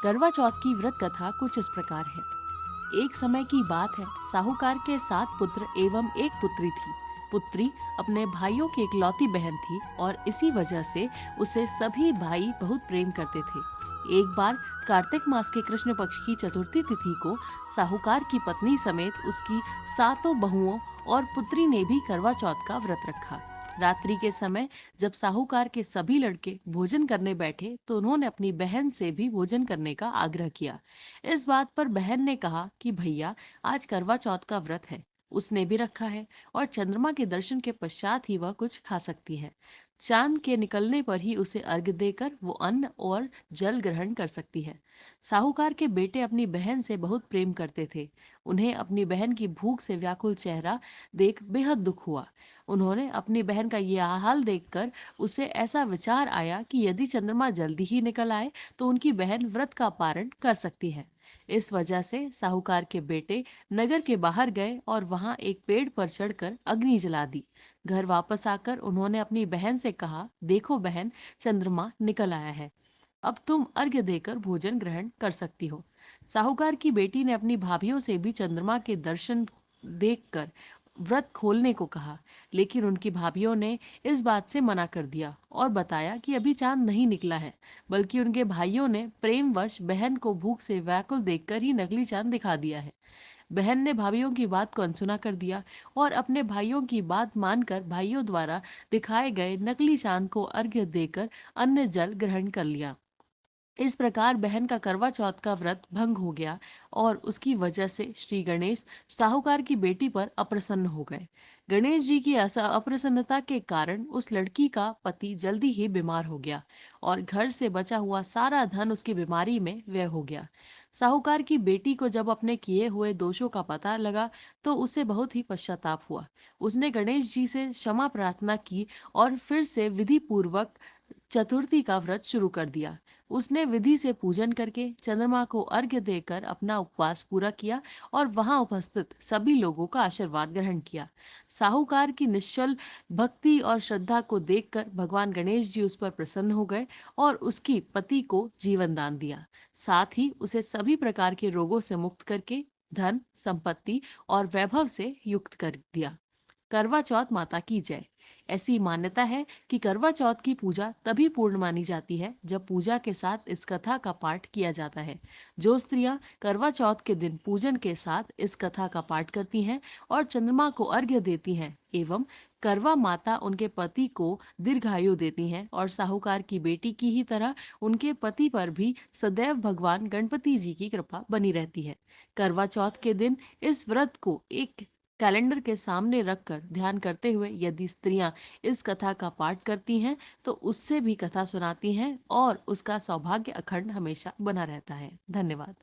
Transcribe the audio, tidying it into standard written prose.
करवा चौथ की व्रत कथा कुछ इस प्रकार है। एक समय की बात है, साहूकार के 7 पुत्र एवं एक पुत्री थी। पुत्री अपने भाइयों की इकलौती बहन थी और इसी वजह से उसे सभी भाई बहुत प्रेम करते थे। एक बार कार्तिक मास के कृष्ण पक्ष की चतुर्थी तिथि को साहूकार की पत्नी समेत उसकी 7 बहुओं और पुत्री ने भी करवा चौथ का व्रत रखा। रात्रि के समय जब साहूकार के सभी लड़के भोजन करने बैठे तो उन्होंने अपनी बहन से भी भोजन करने का आग्रह किया। इस बात पर बहन ने कहा कि भैया, आज करवा चौथ का व्रत है, उसने भी रखा है और चंद्रमा के दर्शन के पश्चात ही वह कुछ खा सकती है। चांद के निकलने पर ही उसे अर्घ्य देकर वो अन्न और जल ग्रहण कर सकती है। साहूकार के बेटे अपनी बहन से बहुत प्रेम करते थे। उन्हें अपनी बहन की भूख से व्याकुल चेहरा देख बेहद दुख हुआ। उन्होंने अपनी बहन का यह हाल देखकर उसे ऐसा विचार आया कि यदि चंद्रमा जल्दी ही निकल आए तो उनकी बहन व्रत का पारण कर सकती है। इस वजह से साहूकार के बेटे नगर के बाहर गए और वहां एक पेड़ पर चढ़कर अग्नि जला दी। घर वापस आकर उन्होंने अपनी बहन से कहा, देखो बहन, चंद्रमा निकल आया है, अब तुम अर्घ्य देकर भोजन ग्रहण कर सकती हो। साहूकार की बेटी ने अपनी भाभीियों से भी चंद्रमा के दर्शन देखकर व्रत खोलने को कहा, लेकिन उनकी भाभीियों ने इस बात से मना कर दिया और बताया कि अभी चांद नहीं निकला है, बल्कि उनके भाइयों ने प्रेमवश बहन को भूख से व्याकुल देखकर ही नकली चांद दिखा दिया है। बहन ने भाइयों की बात को अनसुना कर दिया और अपने भाइयों की बात मानकर भाइयों द्वारा दिखाए गए नकली चांद को अर्घ्य देकर अन्न जल ग्रहण कर लिया। इस प्रकार बहन का करवा चौथ का व्रत भंग हो गया और उसकी वजह से श्री गणेश साहूकार की बेटी पर अप्रसन्न हो गए। गणेश जी की अप्रसन्नता के कारण उस लड़की का पति जल्दी ही बीमार हो गया और घर से बचा हुआ सारा धन उसकी बीमारी में व्यय हो गया। साहूकार की बेटी को जब अपने किए हुए दोषों का पता लगा तो उसे बहुत ही पश्चाताप हुआ। उसने गणेश जी से क्षमा प्रार्थना की और फिर से विधि पूर्वक चतुर्थी का व्रत शुरू कर दिया। उसने विधि से पूजन करके चंद्रमा को अर्घ्य देकर अपना उपवास पूरा किया और वहां उपस्थित सभी लोगों का आशीर्वाद ग्रहण किया। साहूकार की निश्चल भक्ति और श्रद्धा को देखकर भगवान गणेश जी उस पर प्रसन्न हो गए और उसकी पति को जीवन दान दिया। साथ ही उसे सभी प्रकार के रोगों से मुक्त करके धन, संपत्ति और वैभव से युक्त कर दिया। करवा चौथ माता की जय। ऐसी मान्यता है कि करवा चौथ की पूजा तभी पूर्ण मानी जाती है जब पूजा के साथ इस कथा का पाठ किया जाता है। जो स्त्रियां करवा चौथ के दिन पूजन के साथ इस कथा का पाठ करती हैं और चंद्रमा को अर्घ्य देती हैं एवं करवा माता उनके पति को दीर्घायु देती हैं और साहूकार की बेटी की ही तरह उनके पति पर भी सदैव भगवान गणपति जी की कृपा बनी रहती है। करवा चौथ के दिन इस व्रत को एक कैलेंडर के सामने रखकर ध्यान करते हुए यदि स्त्रियां इस कथा का पाठ करती हैं तो उससे भी कथा सुनाती हैं और उसका सौभाग्य अखंड हमेशा बना रहता है। धन्यवाद।